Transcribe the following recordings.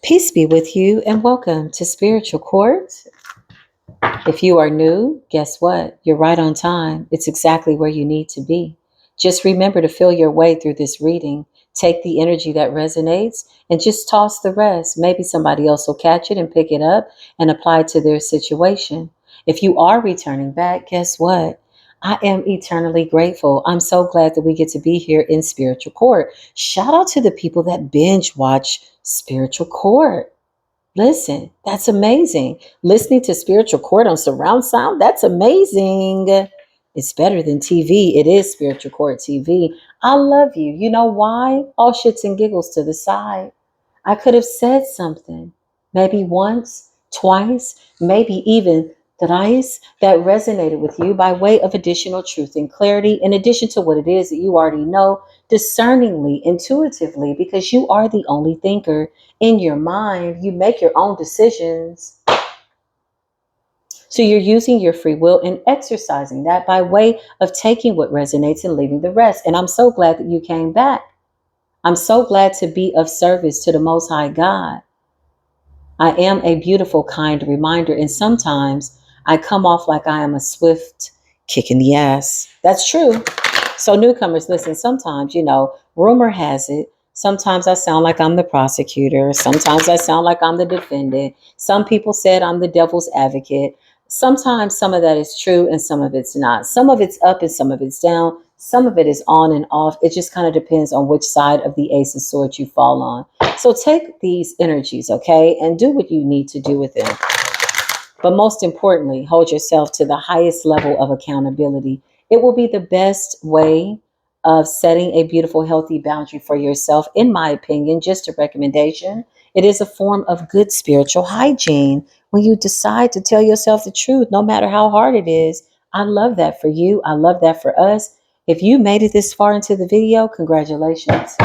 Peace be with you and welcome to Spiritual Court. If you are new, guess what? You're right on time. It's exactly where you need to be. Just remember to feel your way through this reading. Take the energy that resonates and just toss the rest. Maybe somebody else will catch it and pick it up and apply it to their situation. If you are returning back, guess what? I am eternally grateful. I'm so glad that we get to be here in Spiritual Court. Shout out to the people that binge watch Spiritual Court. Listen, that's amazing. Listening to Spiritual Court on surround sound, that's amazing. It's better than TV. It is Spiritual Court TV. I love you. You know why? All shits and giggles to the side. I could have said something, maybe once, twice, maybe even thrice, that resonated with you by way of additional truth and clarity, in addition to what it is that you already know, discerningly, intuitively, because you are the only thinker in your mind. You make your own decisions. So you're using your free will and exercising that by way of taking what resonates and leaving the rest. And I'm so glad that you came back. I'm so glad to be of service to the Most High God. I am a beautiful, kind reminder. And sometimes I come off like I am a swift kick in the ass. That's true. So newcomers, listen, sometimes, rumor has it. Sometimes I sound like I'm the prosecutor. Sometimes I sound like I'm the defendant. Some people said I'm the devil's advocate. Sometimes some of that is true and some of it's not. Some of it's up and some of it's down. Some of it is on and off. It just kind of depends on which side of the Ace of Swords you fall on. So take these energies, okay, and do what you need to do with them. But most importantly, hold yourself to the highest level of accountability. It will be the best way of setting a beautiful, healthy boundary for yourself, in my opinion. Just a recommendation. It is a form of good spiritual hygiene when you decide to tell yourself the truth, no matter how hard it is. I love that for you. I love that for us. If you made it this far into the video, congratulations.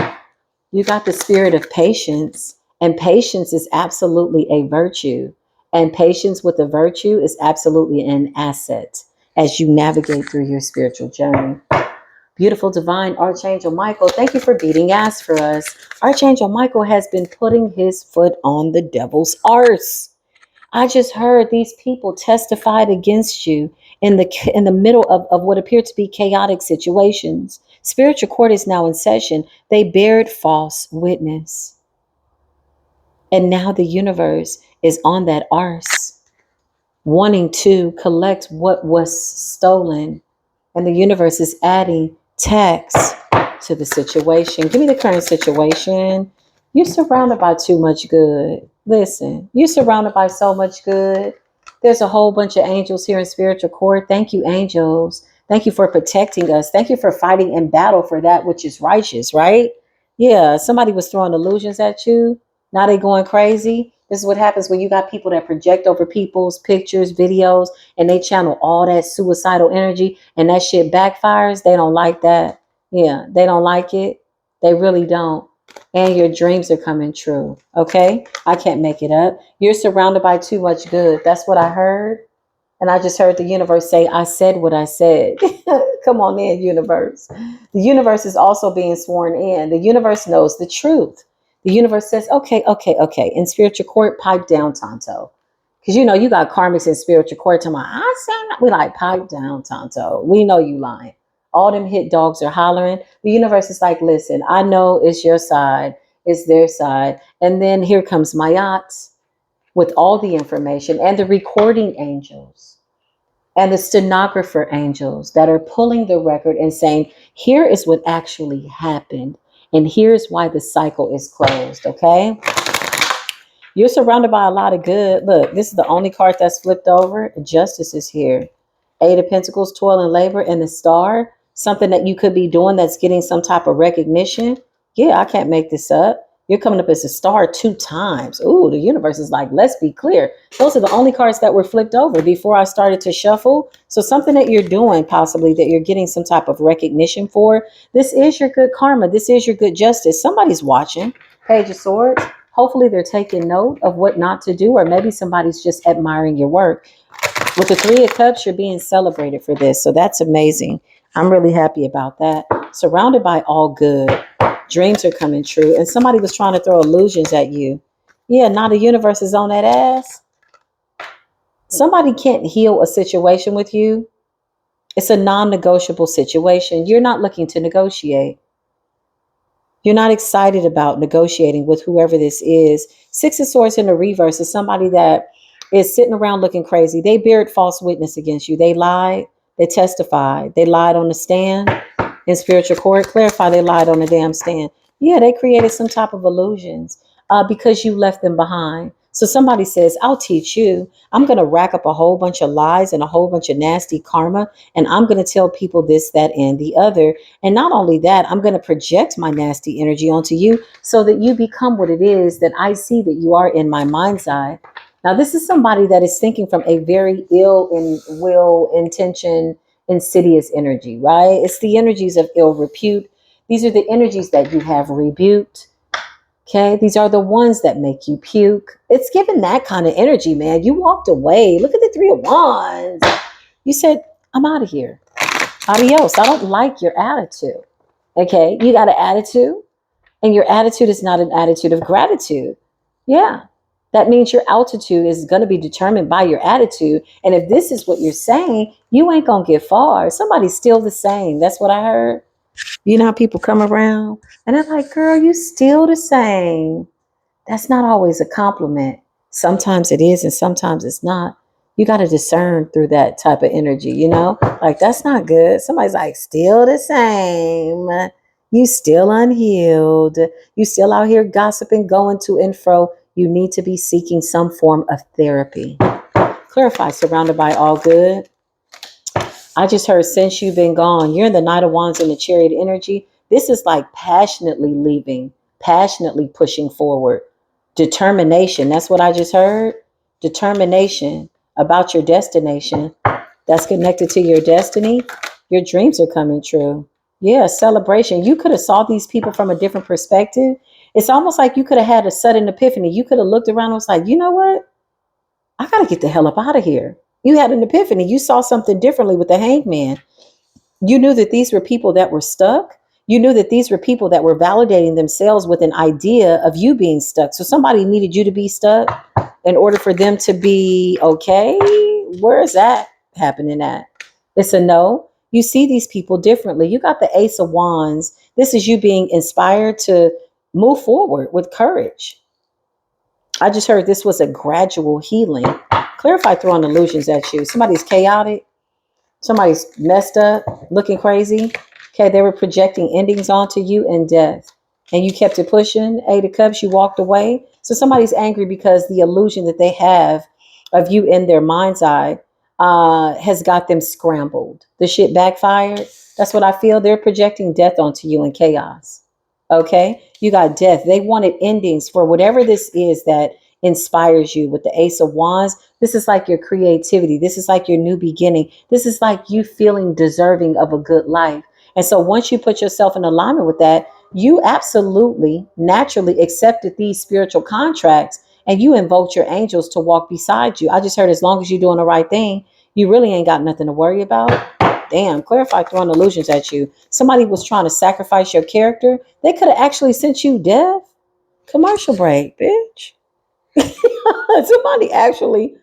You got the spirit of patience, and patience is absolutely a virtue. And patience with a virtue is absolutely an asset as you navigate through your spiritual journey. Beautiful divine Archangel Michael, thank you for beating ass for us. Archangel Michael has been putting his foot on the devil's arse. I just heard these people testified against you in the middle of what appeared to be chaotic situations. Spiritual court is now in session. They bared false witness. And now the universe is on that arse, wanting to collect what was stolen. And the universe is adding tax to the situation. Give me the current situation. You're surrounded by too much good. Listen, you're surrounded by so much good. There's a whole bunch of angels here in spiritual court. Thank you, angels. Thank you for protecting us. Thank you for fighting in battle for that which is righteous, right? Yeah, somebody was throwing illusions at you. Now they going crazy. This is what happens when you got people that project over people's pictures, videos, and they channel all that suicidal energy, and that shit backfires. They don't like that. Yeah, they don't like it. They really don't. And your dreams are coming true. Okay? I can't make it up. You're surrounded by too much good. That's what I heard. And I just heard the universe say, I said what I said. Come on in, universe. The universe is also being sworn in. The universe knows the truth. The universe says, okay, okay, okay. In spiritual court, pipe down, Tonto. Because you got karmics in spiritual court. I said, we like, pipe down, Tonto. We know you lying. All them hit dogs are hollering. The universe is like, listen, I know it's your side. It's their side. And then here comes Mayat with all the information and the recording angels and the stenographer angels that are pulling the record and saying, here is what actually happened. And here's why the cycle is closed. Okay. You're surrounded by a lot of good. Look, this is the only card that's flipped over. Justice is here. Eight of Pentacles, toil and labor, and the star. Something that you could be doing that's getting some type of recognition. Yeah, I can't make this up. You're coming up as a star 2 times. Ooh, the universe is like, let's be clear. Those are the only cards that were flipped over before I started to shuffle. So something that you're doing, possibly that you're getting some type of recognition for. This is your good karma. This is your good justice. Somebody's watching. Page of Swords. Hopefully they're taking note of what not to do, or maybe somebody's just admiring your work. With the Three of Cups, you're being celebrated for this. So that's amazing. I'm really happy about that. Surrounded by all good. Dreams are coming true. And somebody was trying to throw illusions at you. Yeah, now the universe is on that ass. Somebody can't heal a situation with you. It's a non-negotiable situation. You're not looking to negotiate. You're not excited about negotiating with whoever this is. Six of Swords in the reverse is somebody that is sitting around looking crazy. They bared false witness against you. They lied. They testified. They lied on the stand in spiritual court. Clarify, they lied on the damn stand. Yeah, they created some type of illusions because you left them behind. So somebody says, I'll teach you. I'm going to rack up a whole bunch of lies and a whole bunch of nasty karma. And I'm going to tell people this, that, and the other. And not only that, I'm going to project my nasty energy onto you so that you become what it is that I see that you are in my mind's eye. Now, this is somebody that is thinking from a very ill in will, intention, insidious energy, right? It's the energies of ill repute. These are the energies that you have rebuked. Okay, these are the ones that make you puke. It's given that kind of energy, man. You walked away. Look at the 3 of Wands. You said, I'm out of here. Adios. I don't like your attitude. Okay, you got an attitude, and your attitude is not an attitude of gratitude. Yeah, that means your altitude is going to be determined by your attitude. And if this is what you're saying, you ain't going to get far. Somebody's still the same. That's what I heard. You know how people come around and they're like, girl, you still the same. That's not always a compliment. Sometimes it is and sometimes it's not. You got to discern through that type of energy, you know? Like, that's not good. Somebody's like, still the same. You still unhealed. You still out here gossiping, going to and fro. You need to be seeking some form of therapy. Clarify, surrounded by all good. I just heard since you've been gone, you're in the Knight of Wands and the Chariot energy. This is like passionately leaving, passionately pushing forward. Determination. That's what I just heard. Determination about your destination. That's connected to your destiny. Your dreams are coming true. Yeah, celebration. You could have saw these people from a different perspective. It's almost like you could have had a sudden epiphany. You could have looked around and was like, you know what? I got to get the hell up out of here. You had an epiphany. You saw something differently with the hangman. You knew that these were people that were stuck. You knew that these were people that were validating themselves with an idea of you being stuck. So somebody needed you to be stuck in order for them to be okay. Where is that happening at? It's a no. You see these people differently. You got the Ace of Wands. This is you being inspired to move forward with courage. I just heard this was a gradual healing. Clarify throwing illusions at you. Somebody's chaotic. Somebody's messed up, looking crazy. Okay, they were projecting endings onto you and death. And you kept it pushing. 8 of Cups, you walked away. So somebody's angry because the illusion that they have of you in their mind's eye has got them scrambled. The shit backfired. That's what I feel. They're projecting death onto you in chaos. Okay, you got death. They wanted endings for whatever this is that inspires you with the Ace of Wands. This is like your creativity. This is like your new beginning. This is like you feeling deserving of a good life. And so once you put yourself in alignment with that, you absolutely naturally accepted these spiritual contracts and you invoked your angels to walk beside you. I just heard as long as you're doing the right thing, you really ain't got nothing to worry about. Damn, clarify throwing illusions at you. Somebody was trying to sacrifice your character. They could have actually sent you death. Commercial break, bitch. Somebody actually,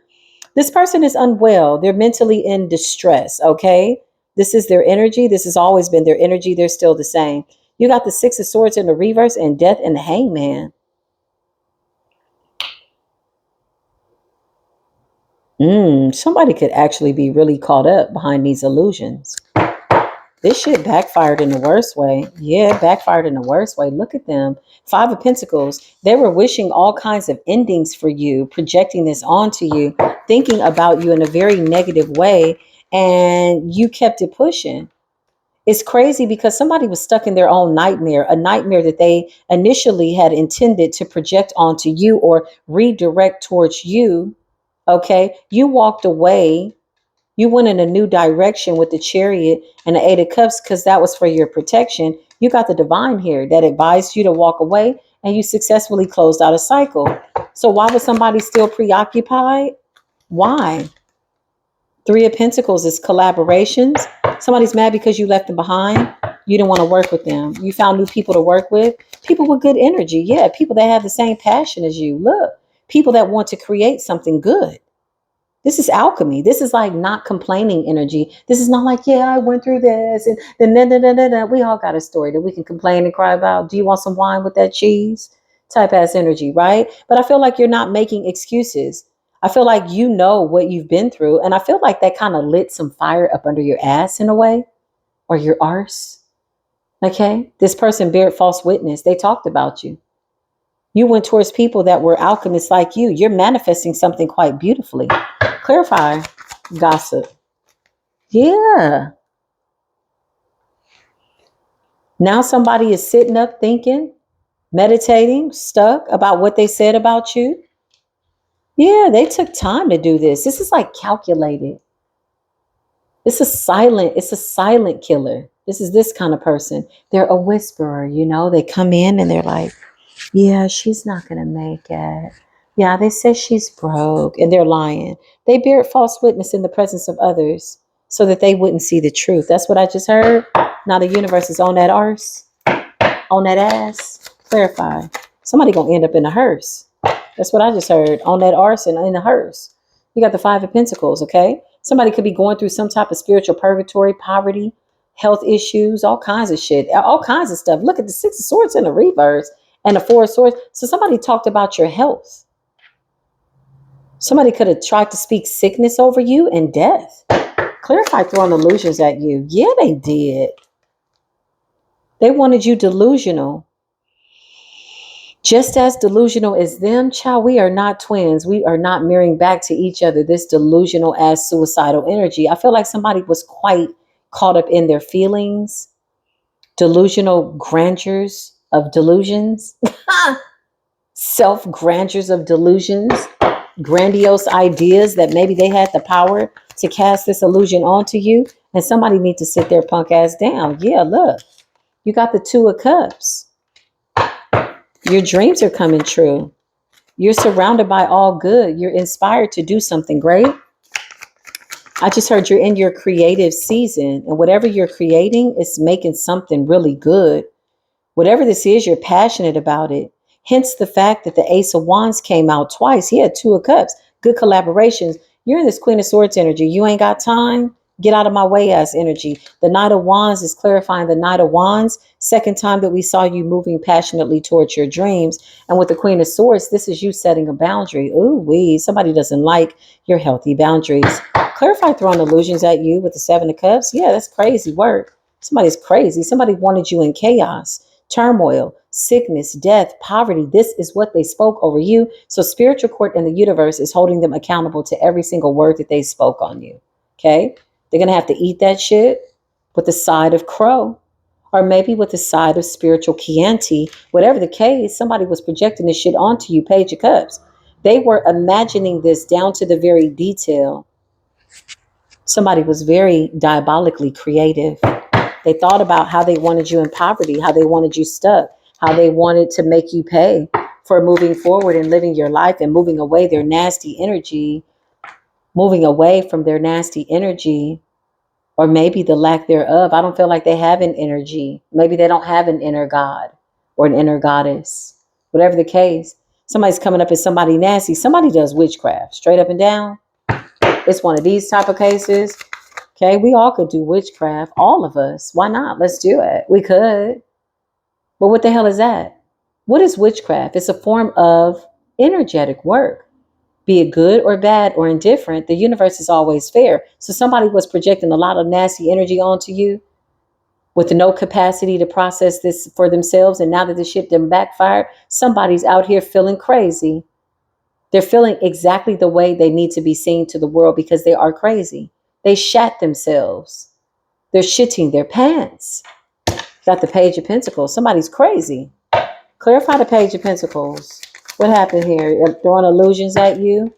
this person is unwell. They're mentally in distress. Okay. This is their energy. This has always been their energy. They're still the same. You got the Six of Swords in the reverse and death in the hangman. Somebody could actually be really caught up behind these illusions. This shit backfired in the worst way. Yeah, it backfired in the worst way. Look at them. 5 of Pentacles. They were wishing all kinds of endings for you, projecting this onto you, thinking about you in a very negative way, and you kept it pushing. It's crazy because somebody was stuck in their own nightmare, a nightmare that they initially had intended to project onto you or redirect towards you. Okay, you walked away. You went in a new direction with the Chariot and the 8 of Cups because that was for your protection. You got the divine here that advised you to walk away and you successfully closed out a cycle. So why was somebody still preoccupied? Why? 3 of Pentacles is collaborations. Somebody's mad because you left them behind. You didn't want to work with them. You found new people to work with. People with good energy. Yeah, people that have the same passion as you. Look, People that want to create something good. This is alchemy. This is like not complaining energy. This is not like, yeah, I went through this and then we all got a story that we can complain and cry about. Do you want some wine with that cheese? Type ass energy, right? But I feel like you're not making excuses. I feel like you know what you've been through. And I feel like that kind of lit some fire up under your ass in a way, or your arse. Okay. This person bared false witness. They talked about you. You went towards people that were alchemists like you. You're manifesting something quite beautifully. Clarify, gossip. Yeah. Now somebody is sitting up thinking, meditating, stuck about what they said about you. Yeah, they took time to do this. This is like calculated. It's a silent killer. This is this kind of person. They're a whisperer, they come in and they're like, yeah, she's not going to make it. Yeah, they say she's broke and they're lying. They bear false witness in the presence of others so that they wouldn't see the truth. That's what I just heard. Now the universe is on that arse, on that ass. Clarify. Somebody going to end up in a hearse. That's what I just heard. On that arse and in a hearse. You got the Five of Pentacles, okay? Somebody could be going through some type of spiritual purgatory, poverty, health issues, all kinds of shit, all kinds of stuff. Look at the Six of Swords in the reverse and the Four of Swords. So somebody talked about your health. Somebody could have tried to speak sickness over you and death. Clarify throwing illusions at you. Yeah, they did. They wanted you delusional. Just as delusional as them, child, we are not twins. We are not mirroring back to each other this delusional ass suicidal energy. I feel like somebody was quite caught up in their feelings, delusional grandeurs of delusions, self grandeurs of delusions, grandiose ideas that maybe they had the power to cast this illusion onto you. And somebody needs to sit their punk ass down. Yeah, look, you got the Two of Cups. Your dreams are coming true. You're surrounded by all good. You're inspired to do something great. I just heard you're in your creative season, and whatever you're creating is making something really good. Whatever this is, you're passionate about it. Hence the fact that the Ace of Wands came out twice. He had Two of Cups. Good collaborations. You're in this Queen of Swords energy. You ain't got time. Get out of my way ass energy. The Knight of Wands is clarifying the Knight of Wands. Second time that we saw you moving passionately towards your dreams. And with the Queen of Swords, this is you setting a boundary. Ooh, wee. Somebody doesn't like your healthy boundaries. Clarify throwing illusions at you with the Seven of Cups. Yeah, that's crazy work. Somebody's crazy. Somebody wanted you in chaos, turmoil, sickness, death, poverty. This is what they spoke over you. So spiritual court in the universe is holding them accountable to every single word that they spoke on you. Okay? They're going to have to eat that shit with the side of crow, or maybe with the side of spiritual Chianti. Whatever the case, somebody was projecting this shit onto you, Page of Cups. They were imagining this down to the very detail. Somebody was very diabolically creative. They thought about how they wanted you in poverty, how they wanted you stuck, how they wanted to make you pay for moving forward and living your life and moving away their nasty energy, moving away from their nasty energy, or maybe the lack thereof. I don't feel like they have an energy. Maybe they don't have an inner God or an inner goddess. Whatever the case, somebody's coming up as somebody nasty. Somebody does witchcraft, straight up and down. It's one of these type of cases. Okay, we all could do witchcraft. All of us. Why not? Let's do it. We could. But what the hell is that? What is witchcraft? It's a form of energetic work. Be it good or bad or indifferent, the universe is always fair. So somebody was projecting a lot of nasty energy onto you with no capacity to process this for themselves. And now that the shit done backfired, somebody's out here feeling crazy. They're feeling exactly the way they need to be seen to the world because they are crazy. They shat themselves. They're shitting their pants. Got the Page of Pentacles. Somebody's crazy. Clarify the Page of Pentacles. What happened here? Throwing illusions at you?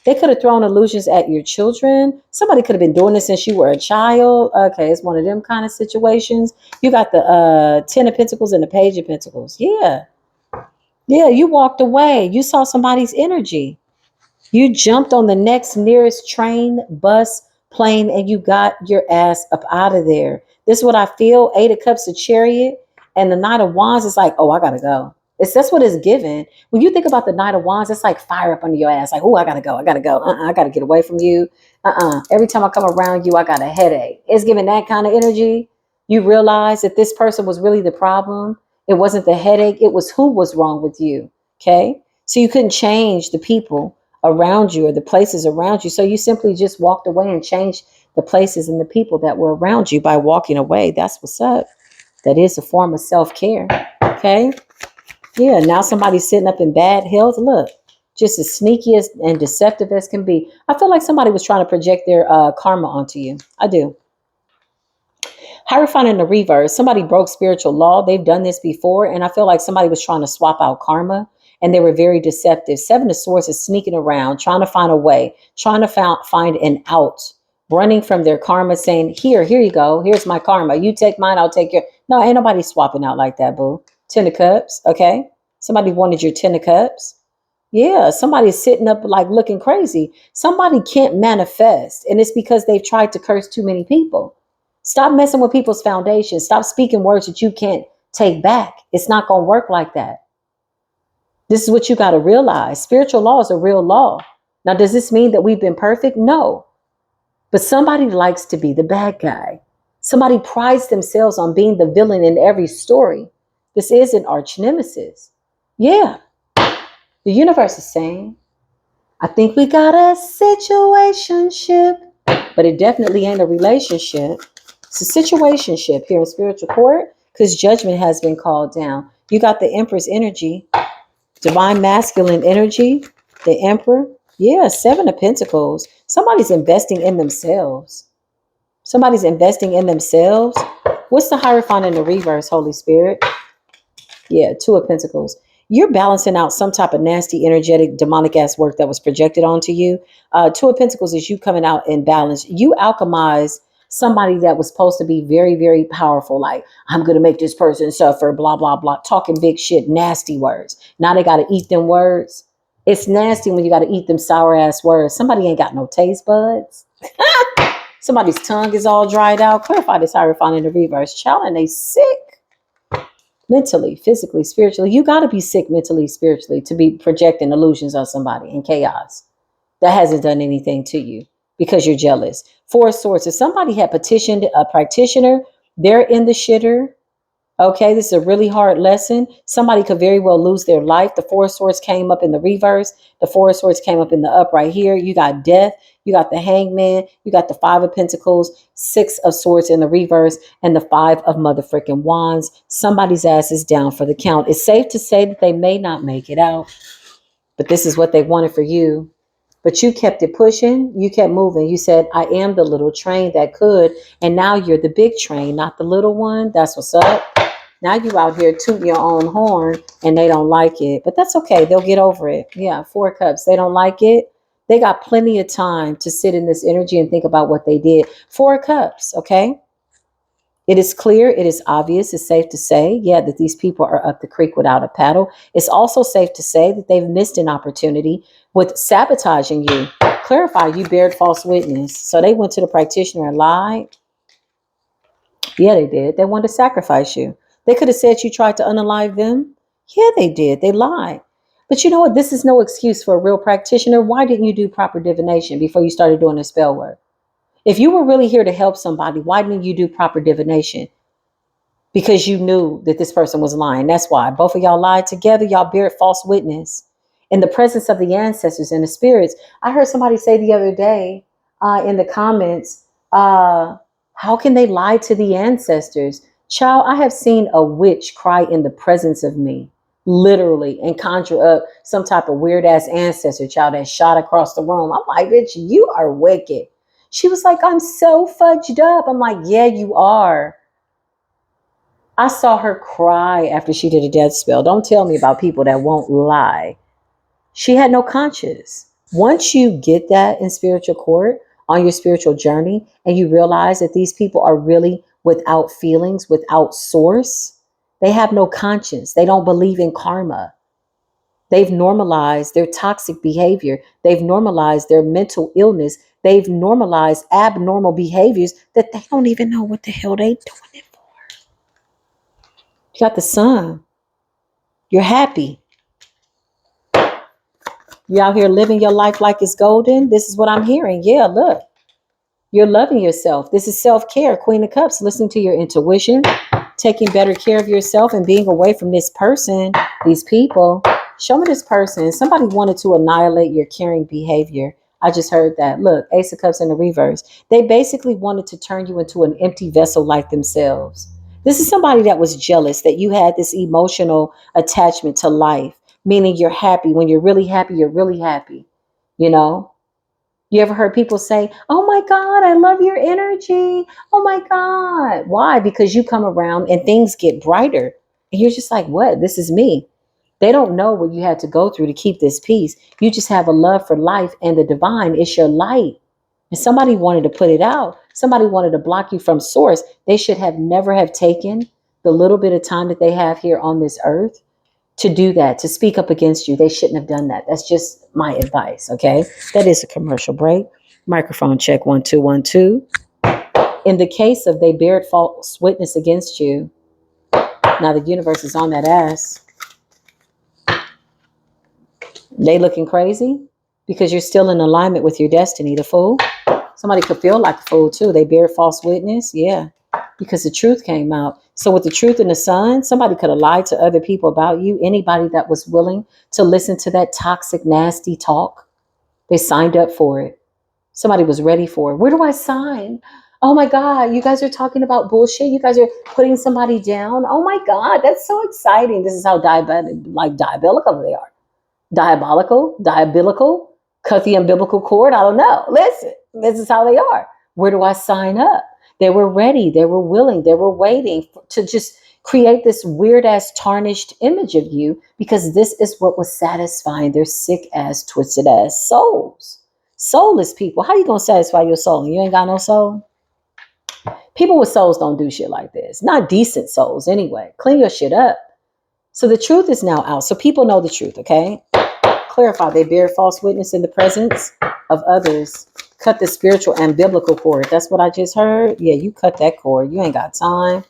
They could have thrown illusions at your children. Somebody could have been doing this since you were a child. Okay, it's one of them kind of situations. You got the Ten of Pentacles and the Page of Pentacles. Yeah. Yeah, you walked away. You saw somebody's energy. You jumped on the next nearest train, bus, plane, and you got your ass up out of there. This is what I feel. Eight of Cups, a Chariot, and the Knight of Wands is like, oh, I gotta go. That's what it's given. When you think about the Knight of Wands, it's like fire up under your ass. Like, oh, I gotta go. I gotta go. I gotta get away from you. Every time I come around you, I got a headache. It's giving that kind of energy. You realize that this person was really the problem. It wasn't the headache. It was who was wrong with you. Okay. So you couldn't change the people around you or the places around you. So you simply just walked away and changed the places and the people that were around you by walking away. That's what's up. That is a form of self-care. Okay. Yeah. Now somebody's sitting up in bad health. Look, just as sneaky as and deceptive as can be. I feel like somebody was trying to project their karma onto you. I do. Hierophant in the reverse, somebody broke spiritual law. They've done this before. And I feel like somebody was trying to swap out karma and they were very deceptive. Seven of Swords is sneaking around, trying to find a way, trying to find an out, running from their karma, saying, here you go. Here's my karma. You take mine, I'll take your. No, ain't nobody swapping out like that, boo. Ten of Cups, okay? Somebody wanted your Ten of Cups. Yeah, somebody's sitting up like looking crazy. Somebody can't manifest, and it's because they've tried to curse too many people. Stop messing with people's foundation. Stop speaking words that you can't take back. It's not going to work like that. This is what you got to realize. Spiritual law is a real law. Now, does this mean that we've been perfect? No. But somebody likes to be the bad guy. Somebody prides themselves on being the villain in every story. This is an arch nemesis. Yeah. The universe is saying, I think we got a situationship, but it definitely ain't a relationship. It's a situationship here in spiritual court because judgment has been called down. You got the Empress energy, divine masculine energy, the Emperor. Yeah, Seven of Pentacles. Somebody's investing in themselves. Somebody's investing in themselves. What's the Hierophant in the reverse, Holy Spirit? Yeah, Two of Pentacles. You're balancing out some type of nasty, energetic, demonic ass work that was projected onto you. Two of Pentacles is you coming out in balance. You alchemize somebody that was supposed to be very, very powerful. Like, I'm going to make this person suffer, blah, blah, blah. Talking big shit, nasty words. Now they got to eat them words. It's nasty when you got to eat them sour ass words. Somebody ain't got no taste buds. Somebody's tongue is all dried out. Clarify this Hierophant in the reverse. Child, and they sick. Mentally, physically, spiritually. You got to be sick mentally, spiritually to be projecting illusions on somebody in chaos. That hasn't done anything to you because you're jealous. Four of Swords. If somebody had petitioned a practitioner, they're in the shitter. Okay, this is a really hard lesson. Somebody could very well lose their life. The Four of Swords came up in the reverse. The Four of Swords came up in the upright here. You got death. You got the Hangman. You got the Five of Pentacles, Six of Swords in the reverse, and the Five of motherfucking Wands. Somebody's ass is down for the count. It's safe to say that they may not make it out, but this is what they wanted for you. But you kept it pushing. You kept moving. You said, I am the little train that could. And now you're the big train, not the little one. That's what's up. Now you out here tooting your own horn and they don't like it. But that's okay. They'll get over it. Yeah, Four of Cups. They don't like it. They got plenty of time to sit in this energy and think about what they did. Four of Cups, okay? It is clear, it is obvious, it's safe to say, yeah, that these people are up the creek without a paddle. It's also safe to say that they've missed an opportunity with sabotaging you. Clarify, you bared false witness. So they went to the practitioner and lied. Yeah, they did. They wanted to sacrifice you. They could have said you tried to unalive them. Yeah, they did. They lied. But you know what? This is no excuse for a real practitioner. Why didn't you do proper divination before you started doing the spell work? If you were really here to help somebody, why didn't you do proper divination? Because you knew that this person was lying. That's why. Both of y'all lied together. Y'all bared false witness in the presence of the ancestors and the spirits. I heard somebody say the other day in the comments, how can they lie to the ancestors? Child, I have seen a witch cry in the presence of me, literally, and conjure up some type of weird ass ancestor child that shot across the room. I'm like, bitch, you are wicked. She was like, I'm so fudged up. I'm like, yeah, you are. I saw her cry after she did a death spell. Don't tell me about people that won't lie. She had no conscience. Once you get that in spiritual court on your spiritual journey and you realize that these people are really without feelings, without source, they have no conscience. They don't believe in karma. They've normalized their toxic behavior. They've normalized their mental illness. They've normalized abnormal behaviors that they don't even know what the hell they doing it for. You got the Sun. You're happy. You out here living your life like it's golden. This is what I'm hearing. Yeah, look. You're loving yourself. This is self-care. Queen of Cups, listening to your intuition, taking better care of yourself and being away from this person, these people. Show me this person. Somebody wanted to annihilate your caring behavior. I just heard that. Look, Ace of Cups in the reverse. They basically wanted to turn you into an empty vessel like themselves. This is somebody that was jealous that you had this emotional attachment to life, meaning you're happy. When you're really happy, you're really happy. You know? You ever heard people say, oh my God, I love your energy. Oh my God. Why? Because you come around and things get brighter. And you're just like, what? This is me. They don't know what you had to go through to keep this peace. You just have a love for life and the divine. It's your light. And somebody wanted to put it out. Somebody wanted to block you from source. They should have never have taken the little bit of time that they have here on this earth to do that, to speak up against you. They shouldn't have done that. That's just my advice. Okay. That is a commercial break. Microphone check 1 2 1 2. In the case of they bared false witness against you, now the universe is on that ass. They looking crazy because you're still in alignment with your destiny. The Fool. Somebody could feel like a fool too. They bared false witness. Yeah. Because the truth came out. So with the truth in the sun, somebody could have lied to other people about you. Anybody that was willing to listen to that toxic, nasty talk, they signed up for it. Somebody was ready for it. Where do I sign? Oh my God, you guys are talking about bullshit. You guys are putting somebody down. Oh my God, that's so exciting. This is how diabolical they are. Diabolical, cut the umbilical cord. I don't know. Listen, this is how they are. Where do I sign up? They were ready. They were willing. They were waiting to just create this weird ass tarnished image of you because this is what was satisfying their sick ass, twisted ass souls. Soulless people. How you going to satisfy your soul? You ain't got no soul? People with souls don't do shit like this. Not decent souls anyway. Clean your shit up. So the truth is now out. So people know the truth, okay? Clarify, they bear false witness in the presence of others. Cut the spiritual and biblical cord. That's what I just heard. Yeah, you cut that cord. You ain't got time.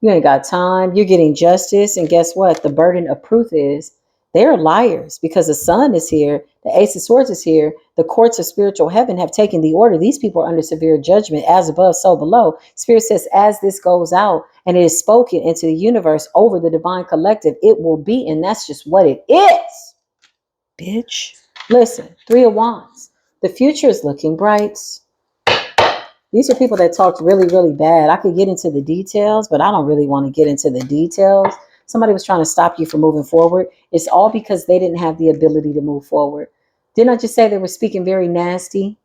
You ain't got time. You're getting justice. And guess what? The burden of proof is they're liars because the sun is here. The Ace of Swords is here. The courts of spiritual heaven have taken the order. These people are under severe judgment, as above, so below. Spirit says, as this goes out and it is spoken into the universe over the divine collective, it will be. And that's just what it is. Bitch. Listen, 3 of Wands. The future is looking bright. These are people that talked really, really bad. I could get into the details, but I don't really want to get into the details. Somebody was trying to stop you from moving forward. It's all because they didn't have the ability to move forward. Didn't I just say they were speaking very nasty?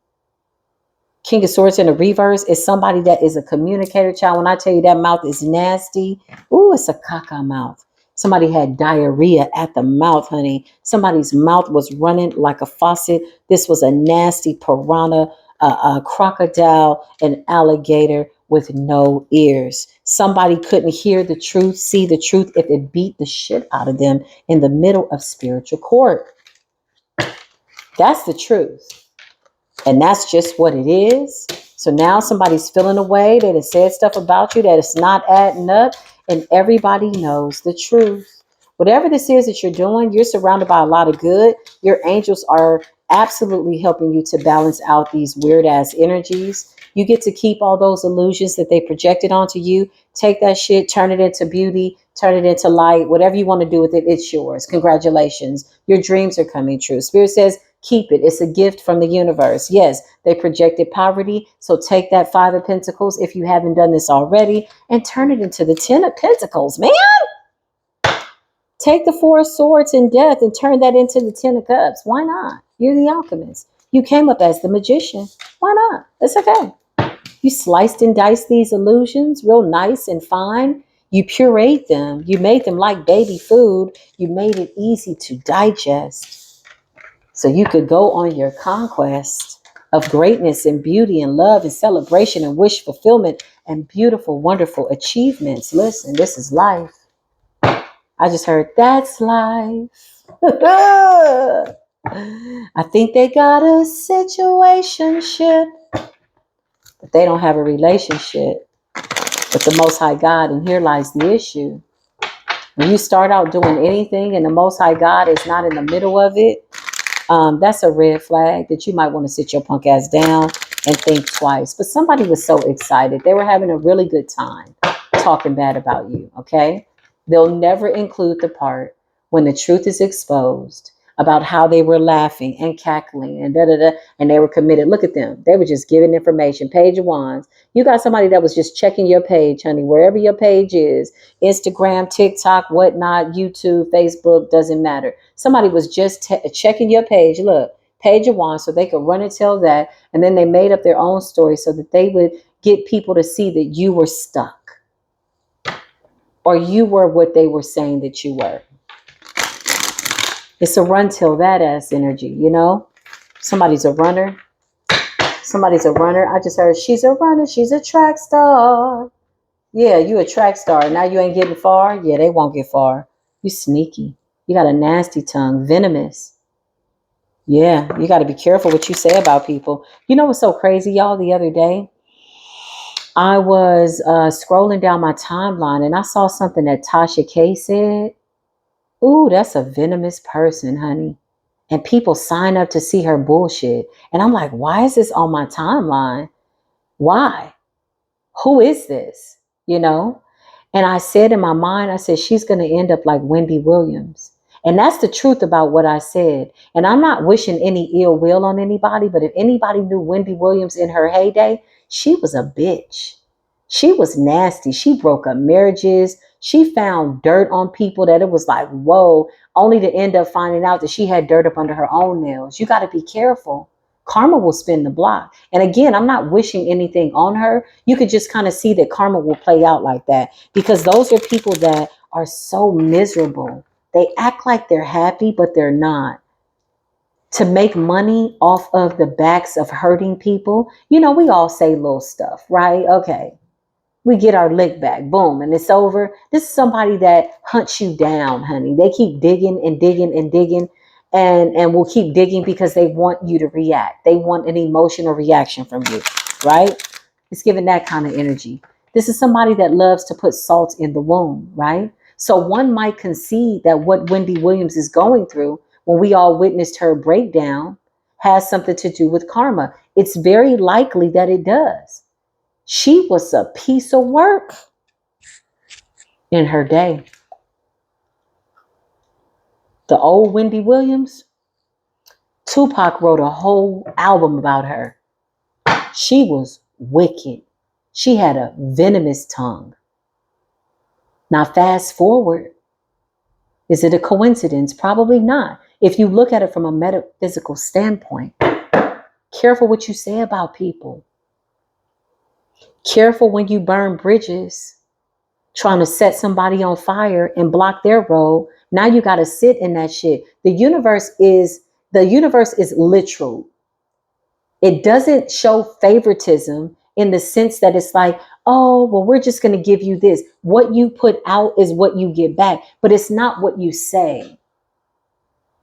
King of Swords in the reverse is somebody that is a communicator, child. When I tell you that mouth is nasty, ooh, it's a caca mouth. Somebody had diarrhea at the mouth, honey. Somebody's mouth was running like a faucet. This was a nasty piranha, a crocodile, an alligator with no ears. Somebody couldn't hear the truth, see the truth if it beat the shit out of them in the middle of spiritual court. That's the truth. And that's just what it is. So now somebody's feeling a way that has said stuff about you that it's not adding up. And everybody knows the truth. Whatever this is that you're doing, you're surrounded by a lot of good. Your angels are absolutely helping you to balance out these weird ass energies. You get to keep all those illusions that they projected onto you. Take that shit, turn it into beauty, turn it into light. Whatever you want to do with it, it's yours. Congratulations. Your dreams are coming true. Spirit says, keep it. It's a gift from the universe. Yes, they projected poverty. So take that 5 of Pentacles, if you haven't done this already, and turn it into the 10 of Pentacles, man. Take the 4 of Swords and death and turn that into the 10 of Cups. Why not? You're the alchemist. You came up as the magician. Why not? It's okay. You sliced and diced these illusions real nice and fine. You pureed them. You made them like baby food. You made it easy to digest. So you could go on your conquest of greatness and beauty and love and celebration and wish fulfillment and beautiful, wonderful achievements. Listen, this is life. I just heard that's life. I think they got a situationship, but they don't have a relationship with the Most High God. And here lies the issue. When you start out doing anything and the Most High God is not in the middle of it, that's a red flag that you might want to sit your punk ass down and think twice. But somebody was so excited. They were having a really good time talking bad about you, okay? They'll never include the part when the truth is exposed about how they were laughing and cackling and da-da-da, and they were committed. Look at them. They were just giving information. Page wands. You got somebody that was just checking your page, honey, wherever your page is, Instagram, TikTok, whatnot, YouTube, Facebook, doesn't matter. Somebody was just checking your page. Look, page of wands, so they could run and tell that. And then they made up their own story so that they would get people to see that you were stuck or you were what they were saying that you were. It's a run till that ass energy, you know? Somebody's a runner. Somebody's a runner. I just heard she's a runner. She's a track star. Yeah, you a track star. Now you ain't getting far. Yeah, they won't get far. You sneaky. You got a nasty tongue. Venomous. Yeah, you got to be careful what you say about people. You know what's so crazy, y'all? The other day, I was scrolling down my timeline and I saw something that Tasha K said. Ooh, that's a venomous person, honey. And people sign up to see her bullshit. And I'm like, why is this on my timeline? Why? Who is this? You know? And I said in my mind, I said, she's going to end up like Wendy Williams. And that's the truth about what I said. And I'm not wishing any ill will on anybody, but if anybody knew Wendy Williams in her heyday, she was a bitch. She was nasty. She broke up marriages. She found dirt on people that it was like, whoa, only to end up finding out that she had dirt up under her own nails. You got to be careful. Karma will spin the block. And again, I'm not wishing anything on her. You could just kind of see that karma will play out like that because those are people that are so miserable. They act like they're happy, but they're not. To make money off of the backs of hurting people, you know, we all say little stuff, right? Okay. We get our lick back, boom, and it's over. This is somebody that hunts you down, honey. They keep digging and digging and digging and will keep digging because they want you to react. They want an emotional reaction from you, right? It's giving that kind of energy. This is somebody that loves to put salt in the wound, right? So one might concede that what Wendy Williams is going through when we all witnessed her breakdown has something to do with karma. It's very likely that it does. She was a piece of work in her day. The old Wendy Williams, Tupac wrote a whole album about her. She was wicked. She had a venomous tongue. Now fast forward. Is it a coincidence? Probably not. If you look at it from a metaphysical standpoint, careful what you say about people. Careful when you burn bridges, trying to set somebody on fire and block their road. Now you got to sit in that shit. The universe is literal. It doesn't show favoritism in the sense that it's like, oh, well, we're just going to give you this. What you put out is what you get back, but it's not what you say.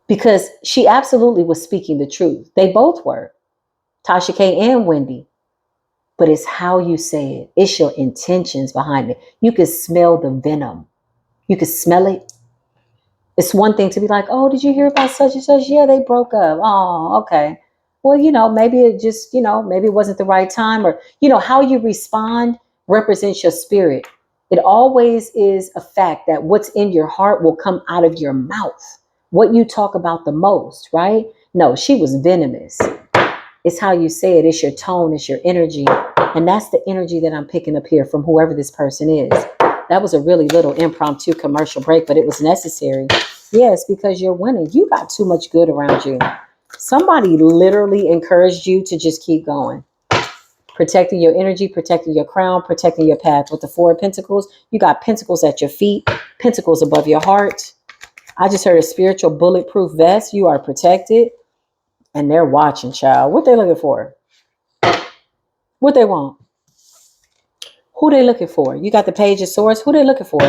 Because she absolutely was speaking the truth. They both were, Tasha K and Wendy. But it's how you say it. It's your intentions behind it. You can smell the venom. You can smell it. It's one thing to be like, oh, did you hear about such and such? Yeah, they broke up. Oh, okay. Well, you know, maybe it just, you know, maybe it wasn't the right time, or, you know, how you respond represents your spirit. It always is a fact that what's in your heart will come out of your mouth. What you talk about the most, right? No, she was venomous. It's how you say it. It's your tone. It's your energy. And that's the energy that I'm picking up here from whoever this person is. That was a really little impromptu commercial break, but it was necessary. Yes, because you're winning. You got too much good around you. Somebody literally encouraged you to just keep going. Protecting your energy, protecting your crown, protecting your path. With the Four of Pentacles, you got pentacles at your feet, pentacles above your heart. I just heard a spiritual bulletproof vest. You are protected. And they're watching, child. What they looking for? What they want? Who they looking for? You got the Page of Swords. Who they looking for?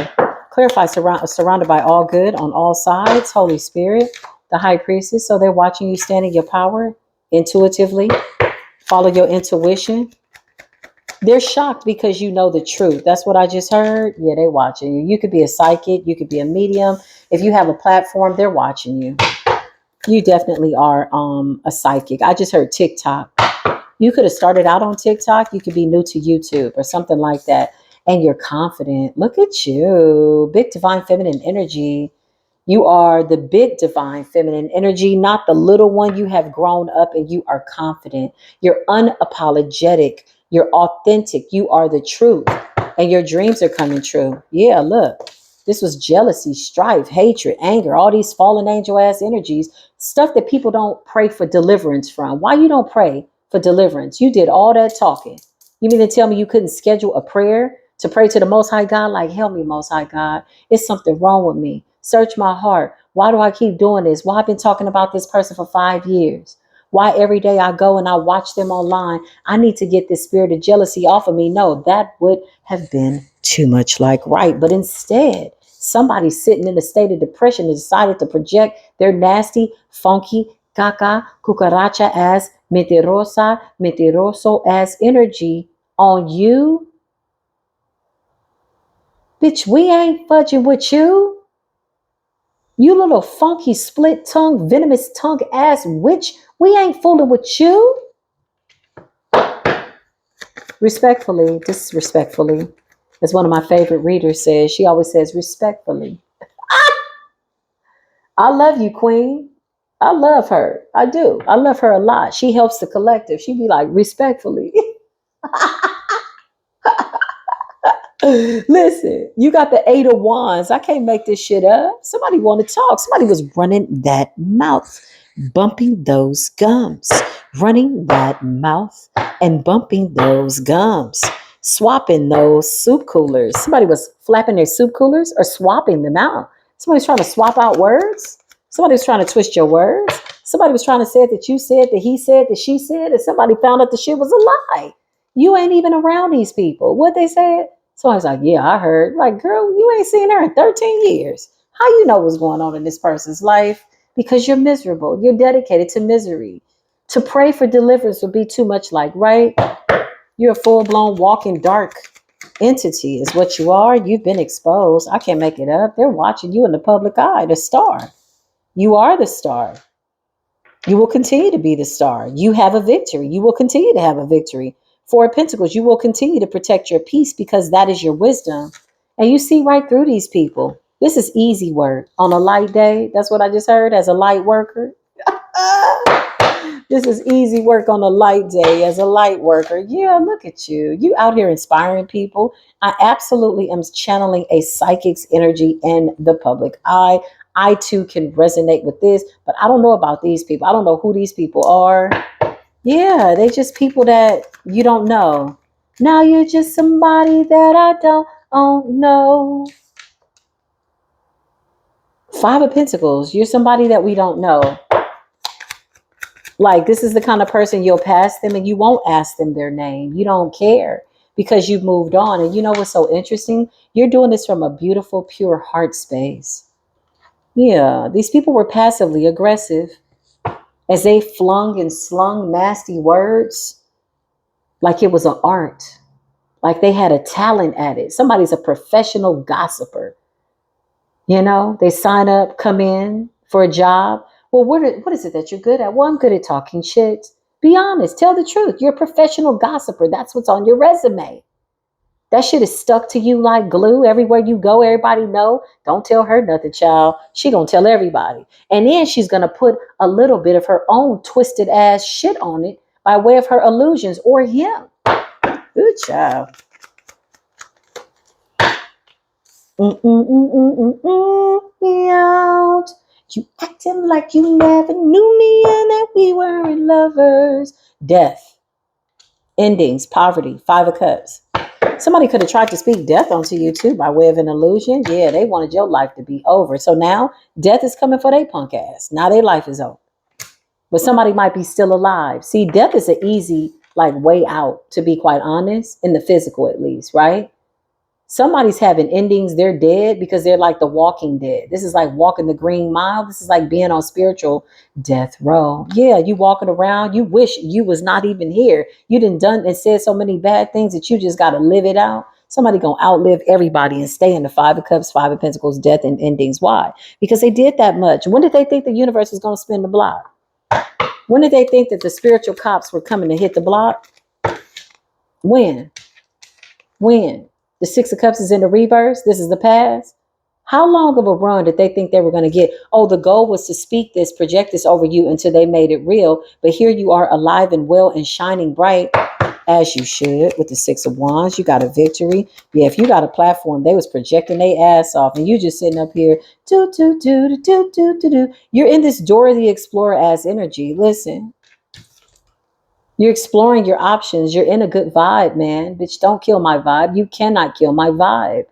Clarify, surrounded by all good on all sides. Holy Spirit, the High Priestess. So they're watching you stand in your power intuitively. Follow your intuition. They're shocked because you know the truth. That's what I just heard. Yeah, they watching you. You could be a psychic. You could be a medium. If you have a platform, they're watching you. You definitely are a psychic. I just heard TikTok. You could have started out on TikTok. You could be new to YouTube or something like that. And you're confident. Look at you. Big divine feminine energy. You are the big divine feminine energy, not the little one. You have grown up and you are confident. You're unapologetic. You're authentic. You are the truth. And your dreams are coming true. Yeah, look. This was jealousy, strife, hatred, anger, all these fallen angel ass energies, stuff that people don't pray for deliverance from. Why you don't pray for deliverance? You did all that talking. You mean to tell me you couldn't schedule a prayer to pray to the Most High God? Like, help me, Most High God. It's something wrong with me. Search my heart. Why do I keep doing this? Why I've been talking about this person for 5 years? Why every day I go and I watch them online? I need to get this spirit of jealousy off of me. No, that would have been too much like right. But instead, somebody sitting in a state of depression and decided to project their nasty, funky, caca, cucaracha ass, mentirosa, mentiroso ass energy on you. Bitch, we ain't fudging with you. You little funky split tongue, venomous tongue ass witch. We ain't fooling with you. Respectfully, disrespectfully, as one of my favorite readers says, she always says, respectfully. I love you, Queen. I love her. I do. I love her a lot. She helps the collective. She be like, respectfully. Listen, you got the 8 of Wands. I can't make this shit up. Somebody want to talk. Somebody was running that mouth, bumping those gums, running that mouth and bumping those gums, swapping those soup coolers. Somebody was flapping their soup coolers or swapping them out. Somebody's trying to swap out words. Somebody was trying to twist your words. Somebody was trying to say that you said, that he said, that she said, and somebody found out the shit was a lie. You ain't even around these people. What they said? So I was like, yeah, I heard. Like, girl, you ain't seen her in 13 years. How you know what's going on in this person's life? Because you're miserable. You're dedicated to misery. To pray for deliverance would be too much like, right? You're a full-blown walking dark entity is what you are. You've been exposed. I can't make it up. They're watching you in the public eye, the star. You are the star. You will continue to be the star. You have a victory. You will continue to have a victory. 4 of Pentacles, you will continue to protect your peace because that is your wisdom. And you see right through these people. This is easy work on a light day. That's what I just heard as a light worker. This is easy work on a light day as a light worker. Yeah, look at you. You out here inspiring people. I absolutely am channeling a psychic's energy in the public eye. I too can resonate with this, but I don't know about these people. I don't know who these people are. Yeah, they just people that you don't know. Now you're just somebody that I don't know. 5 of Pentacles, you're somebody that we don't know. Like, this is the kind of person you'll pass them and you won't ask them their name. You don't care because you've moved on. And you know what's so interesting? You're doing this from a beautiful, pure heart space. Yeah, these people were passively aggressive as they flung and slung nasty words like it was an art, like they had a talent at it. Somebody's a professional gossiper. You know, they sign up, come in for a job. Well, what is it that you're good at? Well, I'm good at talking shit. Be honest. Tell the truth. You're a professional gossiper. That's what's on your resume. That shit is stuck to you like glue. Everywhere you go, everybody know. Don't tell her nothing, child. She gonna tell everybody. And then she's gonna put a little bit of her own twisted ass shit on it by way of her illusions or him. Good child. Me out. You acting like you never knew me and that we weren't lovers. Death, endings, poverty, 5 of Cups. Somebody could have tried to speak death onto you too by way of an illusion. Yeah, they wanted your life to be over. So now death is coming for their punk ass. Now their life is over. But somebody might be still alive. See, death is an easy like way out, to be quite honest, in the physical at least, right? Somebody's having endings. They're dead because they're like the walking dead. This is like walking the green mile. This is like being on spiritual death row. Yeah, you walking around. You wish you was not even here. You done and said so many bad things that you just got to live it out. Somebody gonna outlive everybody and stay in the Five of Cups, Five of Pentacles, death and endings. Why? Because they did that much. When did they think the universe was gonna spin the block? When did they think that the spiritual cops were coming to hit the block? When? When? The Six of Cups is in the reverse. This is the past. How long of a run did they think they were going to get? Oh, the goal was to speak this, project this over you until they made it real. But here you are, alive and well and shining bright, as you should, with the Six of Wands. You got a victory. Yeah, if you got a platform, they was projecting their ass off, and you just sitting up here, do do do do do do do. You're in this Dora the Explorer ass energy. Listen. You're exploring your options. You're in a good vibe, man. Bitch, don't kill my vibe. You cannot kill my vibe.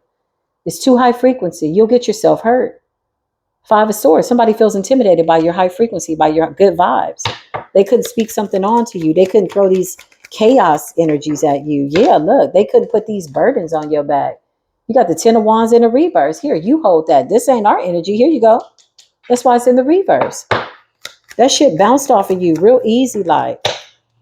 It's too high frequency. You'll get yourself hurt. Five of Swords. Somebody feels intimidated by your high frequency, by your good vibes. They couldn't speak something on to you. They couldn't throw these chaos energies at you. Yeah, look, they couldn't put these burdens on your back. You got the Ten of Wands in the reverse. Here, you hold that. This ain't our energy. Here you go. That's why it's in the reverse. That shit bounced off of you real easy like.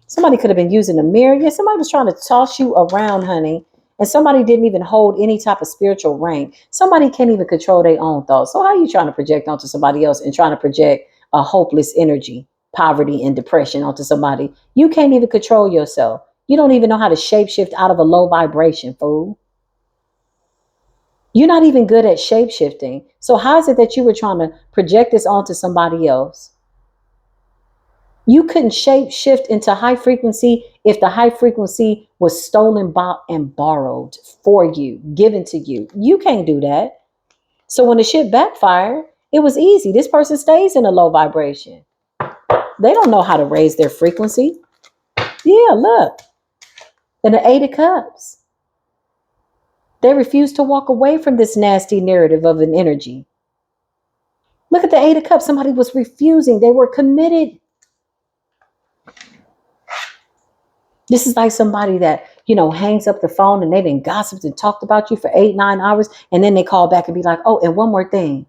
Somebody could have been using a mirror. Yeah, somebody was trying to toss you around, honey. And somebody didn't even hold any type of spiritual rank. Somebody can't even control their own thoughts. So how are you trying to project onto somebody else and trying to project a hopeless energy, poverty and depression onto somebody? You can't even control yourself. You don't even know how to shapeshift out of a low vibration, fool. You're not even good at shapeshifting. So how is it that you were trying to project this onto somebody else? You couldn't shape shift into high frequency if the high frequency was stolen, bought, and borrowed for you, given to you. You can't do that. So when the shit backfired, it was easy. This person stays in a low vibration. They don't know how to raise their frequency. Yeah, look. And the Eight of Cups. They refuse to walk away from this nasty narrative of an energy. Look at the Eight of Cups. Somebody was refusing. They were committed. This is like somebody that, hangs up the phone and they done gossiped and talked about you for 8-9 hours. And then they call back and be like, oh, and one more thing.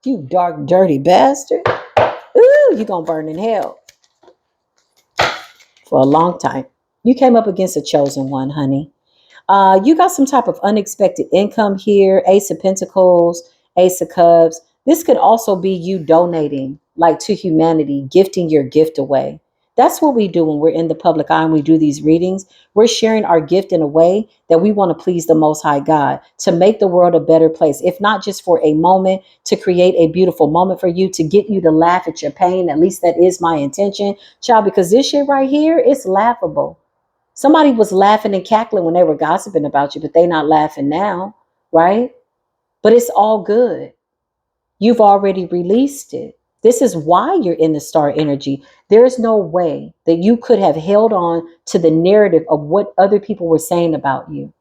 You dark, dirty bastard. Ooh, you gonna burn in hell for a long time. You came up against a chosen one, honey. You got some type of unexpected income here. Ace of Pentacles, Ace of Cups. This could also be you donating, like to humanity, gifting your gift away. That's what we do when we're in the public eye and we do these readings. We're sharing our gift in a way that we want to please the Most High God, to make the world a better place, if not just for a moment, to create a beautiful moment for you, to get you to laugh at your pain. At least that is my intention, child, because this shit right here, it's laughable. Somebody was laughing and cackling when they were gossiping about you, but they not laughing now, right? But it's all good. You've already released it. This is why you're in the star energy. There is no way that you could have held on to the narrative of what other people were saying about you.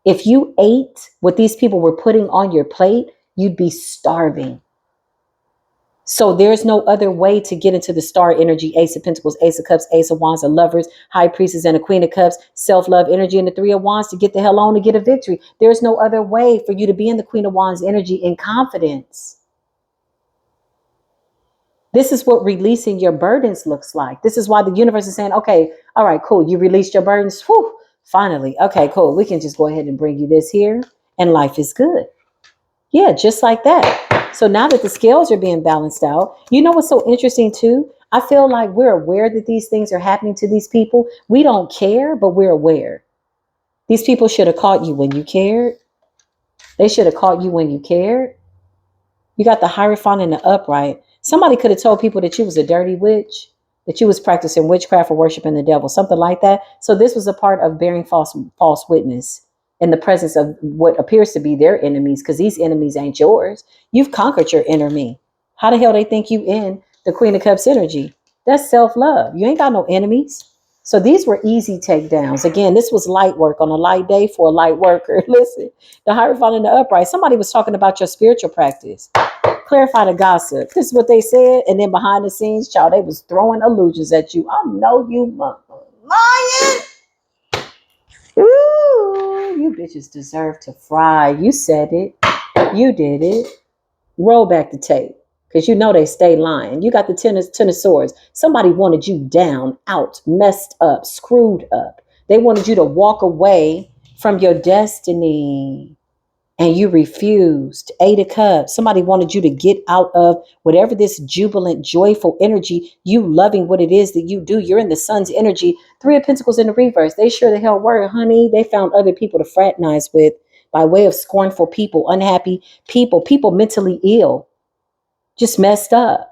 If you ate what these people were putting on your plate, you'd be starving. So there's no other way to get into the star energy. Ace of Pentacles, Ace of Cups, Ace of Wands, a Lovers, High Priestess, and a Queen of Cups, self-love energy, and the Three of Wands to get the hell on to get a victory. There's no other way for you to be in the Queen of Wands energy in confidence. This is what releasing your burdens looks like. This is why the universe is saying, okay, all right, cool. You released your burdens. Whew, finally. Okay, cool. We can just go ahead and bring you this here and life is good. Yeah, just like that. So now that the scales are being balanced out, you know what's so interesting too? I feel like we're aware that these things are happening to these people. We don't care, but we're aware. These people should have caught you when you cared. They should have caught you when you cared. You got the Hierophant and the Upright. Somebody could have told people that you was a dirty witch, that you was practicing witchcraft or worshiping the devil, something like that. So this was a part of bearing false witness in the presence of what appears to be their enemies, because these enemies ain't yours. You've conquered your enemy. How the hell they think you in the Queen of Cups energy? That's self-love. You ain't got no enemies. So these were easy takedowns. Again, this was light work on a light day for a light worker. Listen, the Hierophant and the Upright. Somebody was talking about your spiritual practice. Clarify the gossip. This is what they said. And then behind the scenes, child, they was throwing illusions at you. I know you lying. Ooh, you bitches deserve to fry. You said it. You did it. Roll back the tape. Because you know they stay lying. You got the ten of swords. Somebody wanted you down, out, messed up, screwed up. They wanted you to walk away from your destiny. And you refused. Eight of Cups. Somebody wanted you to get out of whatever this jubilant, joyful energy, you loving what it is that you do. You're in the sun's energy. Three of Pentacles in the reverse. They sure the hell were, honey. They found other people to fraternize with by way of scornful people, unhappy people, people mentally ill, just messed up.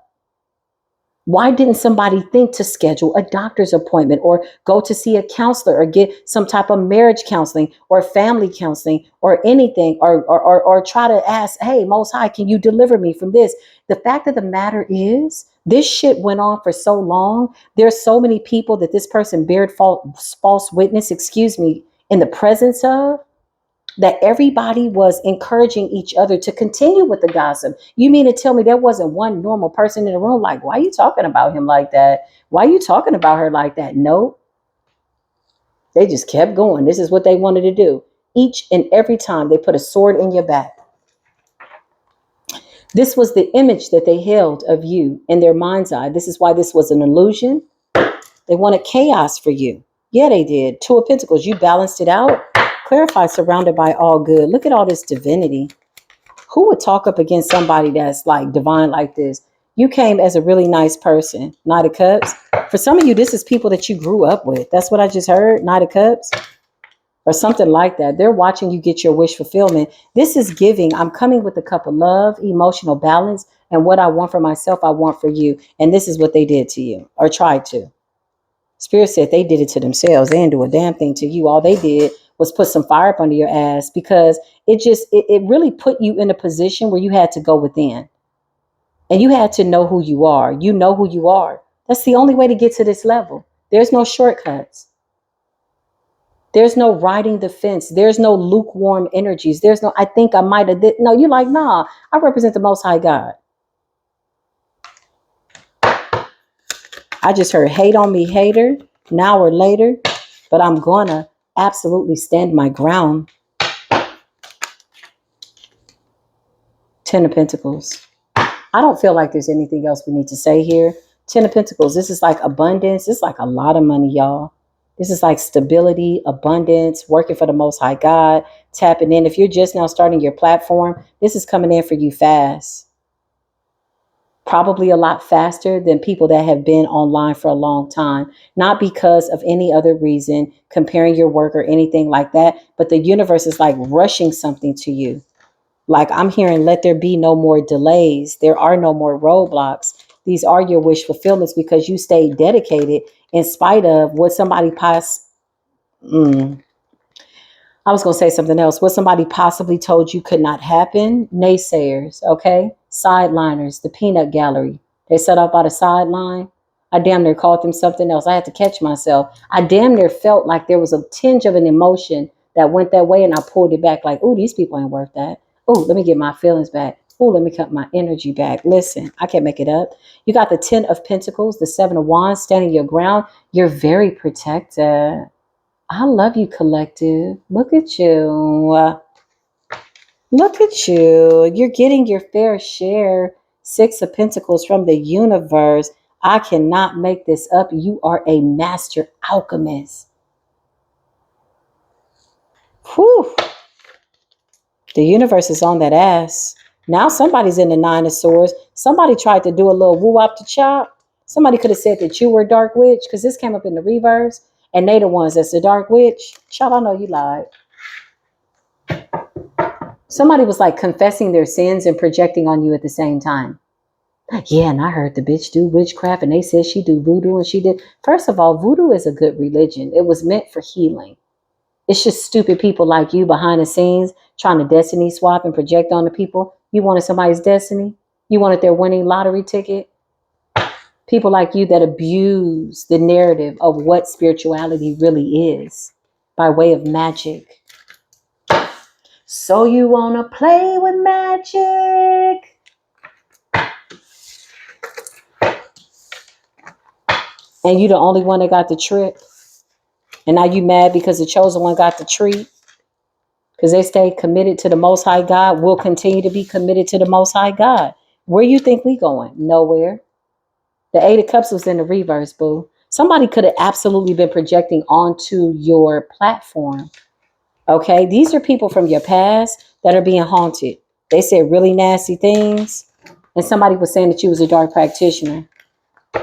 Why didn't somebody think to schedule a doctor's appointment or go to see a counselor or get some type of marriage counseling or family counseling or anything or try to ask, hey, Most High, can you deliver me from this? The fact of the matter is, this shit went on for so long. There's so many people that this person bared false witness, in the presence of, that everybody was encouraging each other to continue with the gossip. You mean to tell me there wasn't one normal person in the room like, why are you talking about him like that? Why are you talking about her like that? No, they just kept going. This is what they wanted to do. Each and every time they put a sword in your back. This was the image that they held of you in their mind's eye. This is why this was an illusion. They wanted chaos for you. Yeah, they did. Two of Pentacles. You balanced it out. Clarify, surrounded by all good. Look at all this divinity. Who would talk up against somebody that's like divine like this? You came as a really nice person. Knight of Cups. For some of you, this is people that you grew up with. That's what I just heard. Knight of Cups. Or something like that. They're watching you get your wish fulfillment. This is giving. I'm coming with a cup of love, emotional balance, and what I want for myself, I want for you. And this is what they did to you, or tried to. Spirit said they did it to themselves. They didn't do a damn thing to you. All they did was put some fire up under your ass, because it really put you in a position where you had to go within. And you had to know who you are. You know who you are. That's the only way to get to this level. There's no shortcuts. There's no riding the fence. There's no lukewarm energies. There's no, I think I might have did. No, you're like, nah, I represent the Most High God. I just heard hate on me, hater, now or later, but I'm gonna absolutely stand my ground. Ten of Pentacles. I don't feel like there's anything else we need to say here. Ten of Pentacles. This is like abundance. This is like a lot of money, y'all. This is like stability, abundance, working for the Most High God, tapping in. If you're just now starting your platform, this is coming in for you fast. Probably a lot faster than people that have been online for a long time. Not because of any other reason, comparing your work or anything like that, but the universe is like rushing something to you. Like I'm hearing, let there be no more delays. There are no more roadblocks. These are your wish fulfillments because you stayed dedicated in spite of what somebody I was going to say something else. What somebody possibly told you could not happen. Naysayers, okay? Sideliners, the peanut gallery. They set up by the sideline. I damn near called them something else. I had to catch myself. I damn near felt like there was a tinge of an emotion that went that way, and I pulled it back like, oh, these people ain't worth that. Oh, let me get my feelings back. Oh, let me cut my energy back. Listen, I can't make it up. You got the 10 of Pentacles, the 7 of Wands, standing your ground. You're very protected. I love you, collective. Look at you. Look at you. You're getting your fair share. 6 of Pentacles from the universe. I cannot make this up. You are a master alchemist. Whew. The universe is on that ass. Now somebody's in the 9 of Swords. Somebody tried to do a little woo-wop to chop. Somebody could have said that you were a dark witch, because this came up in the reverse. And they the ones that's the dark witch. Child, I know you lied. Somebody was like confessing their sins and projecting on you at the same time. Yeah, and I heard the bitch do witchcraft, and they said she do voodoo, and she did. First of all, voodoo is a good religion. It was meant for healing. It's just stupid people like you behind the scenes trying to destiny swap and project on the people. You wanted somebody's destiny. You wanted their winning lottery ticket. People like you that abuse the narrative of what spirituality really is by way of magic. So you want to play with magic? And you the only one that got the trip. And now you mad because the chosen one got the treat. because they stay committed to the Most High God, will continue to be committed to the Most High God. Where you think we going? Nowhere. The Eight of Cups was in the reverse, boo. Somebody could have absolutely been projecting onto your platform. Okay, these are people from your past that are being haunted. They said really nasty things, and somebody was saying that you was a dark practitioner.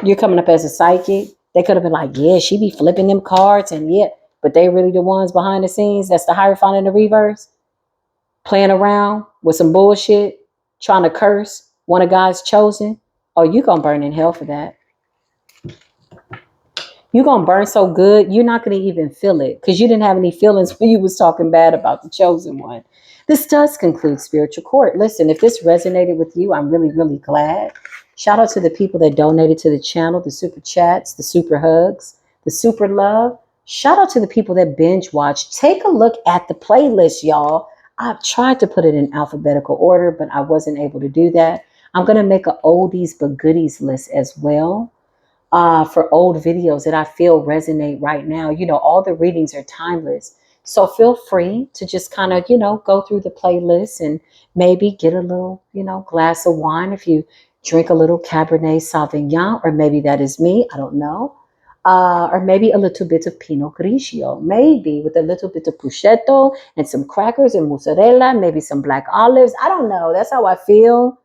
You're coming up as a psychic. They could have been like, yeah, she be flipping them cards, and yeah, but they really the ones behind the scenes. That's the Hierophant in the reverse, playing around with some bullshit, trying to curse one of God's chosen. Oh, you gonna burn in hell for that. You're going to burn so good, you're not going to even feel it because you didn't have any feelings when you was talking bad about the chosen one. This does conclude Spiritual Court. Listen, if this resonated with you, I'm really, really glad. Shout out to the people that donated to the channel, the super chats, the super hugs, the super love. Shout out to the people that binge watch. Take a look at the playlist, y'all. I've tried to put it in alphabetical order, but I wasn't able to do that. I'm going to make an oldies but goodies list as well. For old videos that I feel resonate right now. You know, all the readings are timeless. So feel free to just kind of, go through the playlist and maybe get a little, glass of wine if you drink a little Cabernet Sauvignon, or maybe that is me. I don't know. Or maybe a little bit of Pinot Grigio, maybe with a little bit of prosciutto and some crackers and mozzarella, maybe some black olives. I don't know. That's how I feel.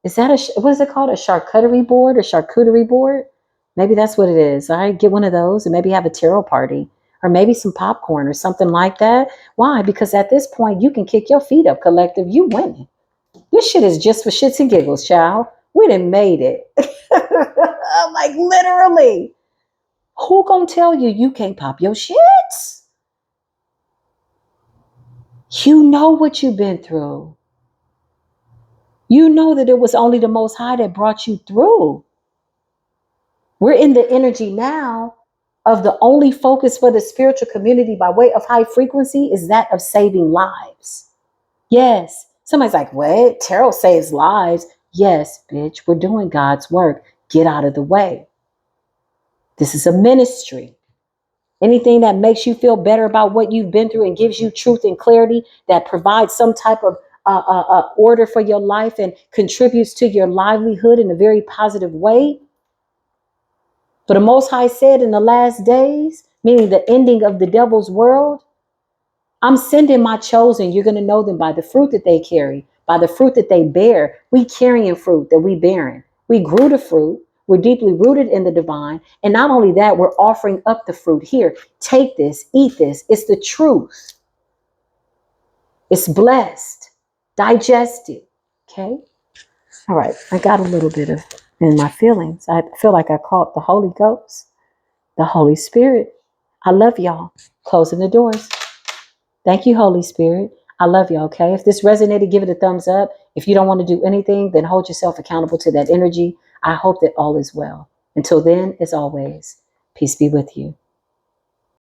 Is that what is it called? A charcuterie board or charcuterie board? Maybe that's what it is. All right, get one of those and maybe have a tarot party or maybe some popcorn or something like that. Why? Because at this point, you can kick your feet up, collective. You winning. This shit is just for shits and giggles, child. We done made it. Like literally. Who gonna tell you you can't pop your shits? You know what you've been through. You know that it was only the Most High that brought you through. We're in the energy now of the only focus for the spiritual community by way of high frequency is that of saving lives. Yes. Somebody's like, what? Tarot saves lives. Yes, bitch, we're doing God's work. Get out of the way. This is a ministry. Anything that makes you feel better about what you've been through and gives you truth and clarity, that provides some type of order for your life and contributes to your livelihood in a very positive way. For the Most High said in the last days, meaning the ending of the devil's world, I'm sending my chosen. You're going to know them by the fruit that they carry, by the fruit that they bear. We carrying fruit that we bearing. We grew the fruit. We're deeply rooted in the divine. And not only that, we're offering up the fruit. Here, take this, eat this. It's the truth. It's blessed. Digest it. Okay. All right. I got a little bit of in my feelings. I feel like I caught the Holy Ghost. The Holy Spirit. I love y'all. Closing the doors. Thank you, Holy Spirit. I love you, okay? If this resonated, give it a thumbs up. If you don't want to do anything, then hold yourself accountable to that energy. I hope that all is well. Until then, as always, peace be with you.